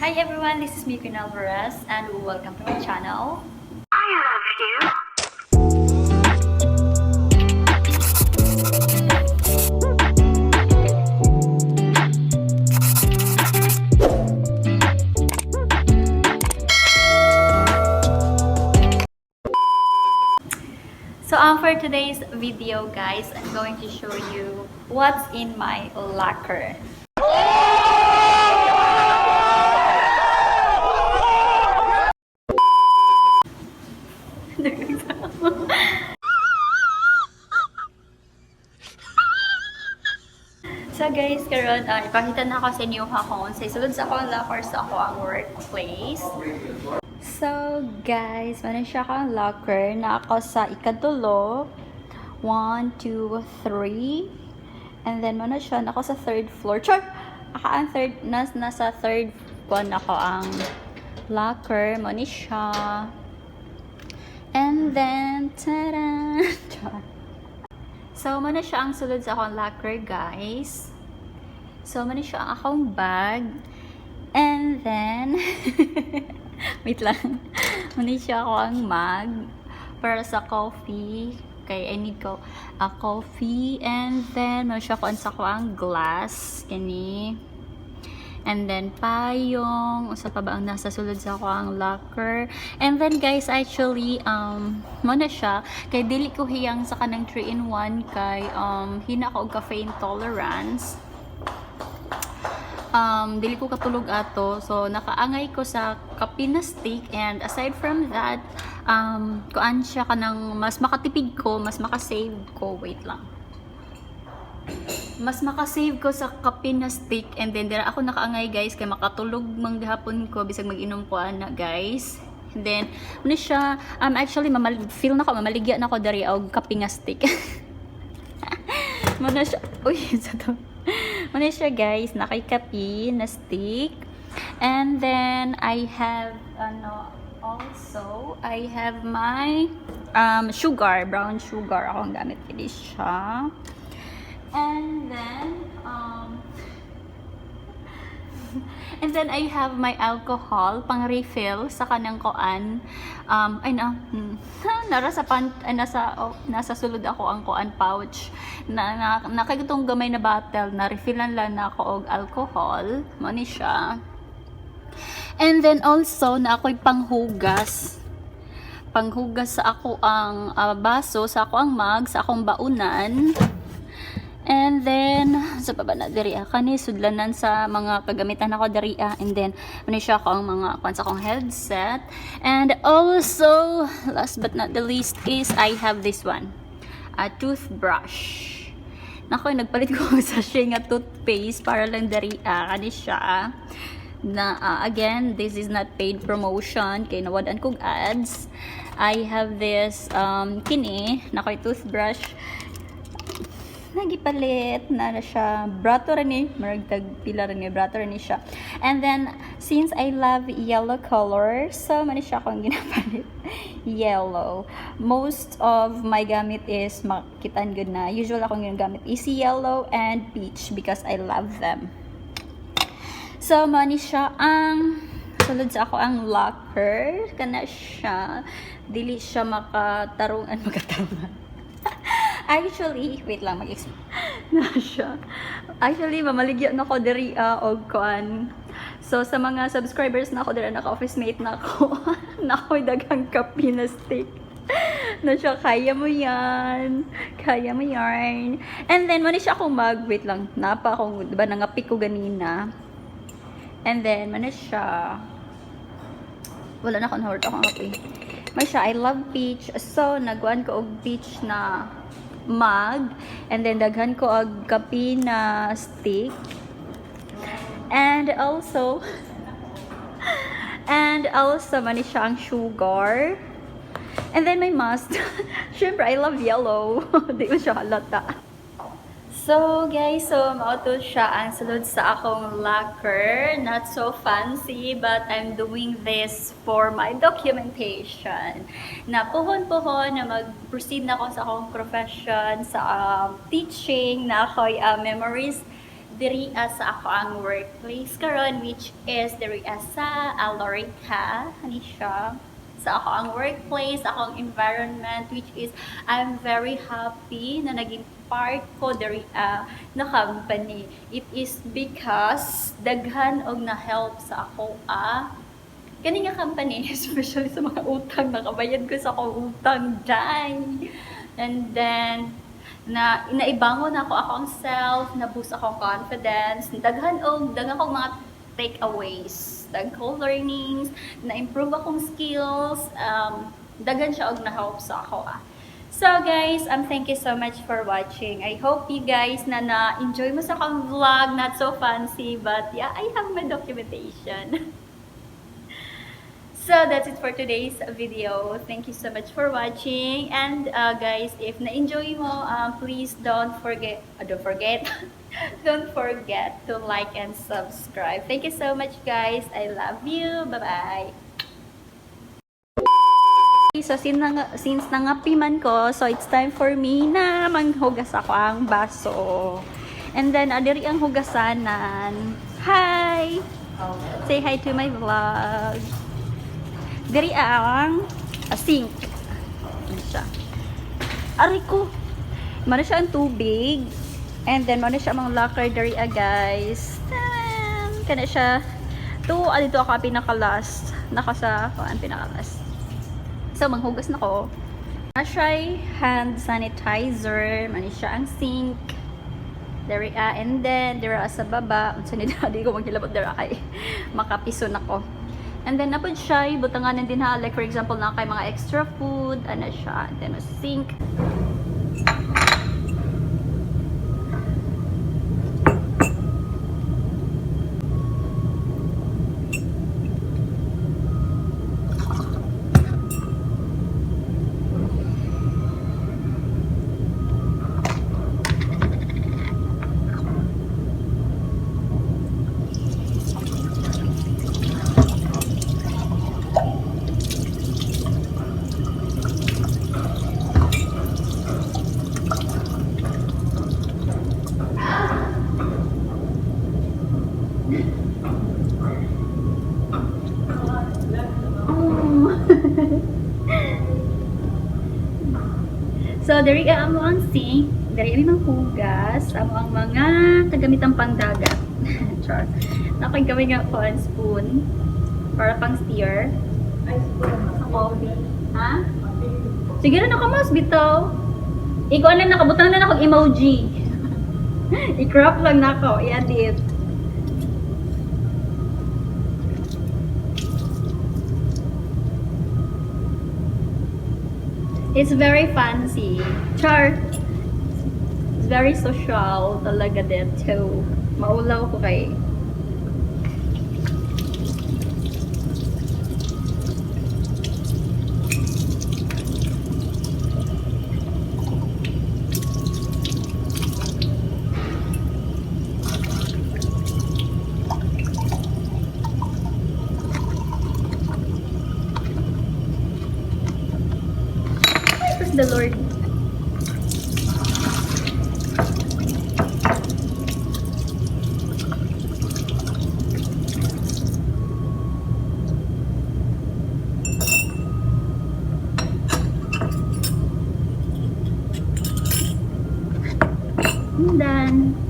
Hi everyone, this is Miko Alvarez and welcome to my channel. For today's video guys, I'm going to show you what's in my locker. So guys, karon ipakita na ako sa inyo kung sa sulod sa akong locker sa ako ang workplace. So guys, ano siya akong locker na ako sa ikatulo. 1, 2, 3. And then ano siya, na ako sa third floor. Char! Ang third, nasa third one ako ang locker. Mo ni siya. And then, tada! So, muna siya ang sulod sa akong locker, guys. So, muna siya ang akong bag. And then, wait lang. Muna siya ako ang mug para sa coffee. Okay, I need a coffee. And then, muna siya ako ang glass. Kani. And then, payong. Usa pa ba ang nasa sulod sa ako ang locker. And then, guys, actually, muna siya. Kay dili ko hiyang sa kanang 3-in-1 kay hina ko og caffeine tolerance. Dili ko katulog ato. So, nakaangay ko sa kape na stick. And aside from that, kuan siya kanang mas makatipid ko, mas makasave ko. Wait lang. Mas makasave ko sa kape na stick. And then, dira ako nakaangay, guys. Kaya makatulog manggahapon ko. Bisag mag-inom ko, na, guys. And then, ano siya, actually, feel na ko, mamaligya na ko dari og kape nga stick. Muna siya, uy, sa to. Muna siya, guys, nakay-kape na stick. And then, I have, also, I have my sugar, brown sugar. Ako ang gamit ko siya. And then I have my alcohol pang refill sa kanang koan. Nasa sulod ako ang koan pouch na nakagitong gamay na bottle na refillan lang na ako og alcohol mo ni siya. And then also na ako'y panghugas sa ako ang baso, sa ako ang mug, sa akong baunan. And then, sa baba na diriya kani sudlanan sa mga kagamitan ako diriya. And then, ano siya ko ang mga kwansa kong headset. And also, last but not the least is I have this one. A toothbrush. Nako, nagpalit ko sa siya nga toothpaste para lang diriya kani siya. Na again, this is not paid promotion kay nawadan kog ads. I have this kini nakoy toothbrush. Nagipalit na siya. Brato rin ni. Maragtag pila rin ni. Brato rin ni siya. And then, since I love yellow color, so mani siya akong ginapalit. Yellow. Most of my gamit is makitaan good na. Usual akong ginagamit is yellow and peach because I love them. So, mani siya ang sulod sa ako ang locker. Kana siya. Dili siya makatarungan. Actually, wait lang, mag-explain na siya. Actually, mamaligya na ko diri og kuan. So, sa mga subscribers na ako diri, naka-office mate na ako. na ako'y daghang kape na stick. na siya, kaya mo yan. And then, mani siya akong wait lang, napa akong, diba, nangapi ko ganina. And then, mani siya, wala na akong haward akong kape. May siya, I love peach. So, nagwan ko og peach na mug. And then, daghan ko og kape na stick. And also, mani siya ang sugar. And then, may must. Siyempre, I love yellow. Di ko siya halata. So, guys, mauto siya ang sulod sa akong locker. Not so fancy, but I'm doing this for my documentation. Na puhon-puhon na mag-proceed na ako sa akong profession, sa teaching, na ako'y memories diri sa ako ang workplace karon, which is diri sa Alorica ani siya. Sa ako ang workplace, ako ang environment, which is I'm very happy na naging part ko diri na company. It is because daghan og na help sa ako kani nga company, especially sa mga utang, nakabayad ko sa akong utang dyan. And then naibangon ako akong self, na-boost akong confidence, daghan akong mga takeaways, daghan ko learnings, na-improve akong skills, daghan siya og na-help sa ako So guys, thank you so much for watching. I hope you guys na-enjoy mo sa akong vlog, not so fancy, but yeah, I have my documentation. So that's it for today's video. Thank you so much for watching. And guys, if na-enjoy mo, please don't forget don't forget to like and subscribe. Thank you so much guys. I love you. Bye-bye. So since nangapi man ko, so it's time for me na manghugas ako ang baso. And then adiri ang hugasanan. Hi. Say hi to my vlog. Diri ang sink. Ano siya? Ari ko. Mano siya ang tubig. And then mano siya ang locker diri guys. Kana siya. Dito ako pinaka-last. Nakasa ang pinaka-last. So manghugas na ko. Siya hand sanitizer. Mano siya ang sink. Diri and then diri sa baba. Unsa ni dadi ko maghilabot diri kay makapison ako. And then napod siya, butanganan din ha, like for example na kay mga extra food, ano siya, and then a sink. So, dari amo ang sink, dari ang hugas, amo ang mga kagamitang pangdagat. Char. Nakay kami nga po ang spoon para pang stir. Sa coffee. Ha? Sige na nakamas bitaw. Ikaw na nakabutang na akong emoji. I-crop lang na ako, i-edit. It's very fancy. Char. It's very social talaga dito. Maulaw ko kay. The Lord. And then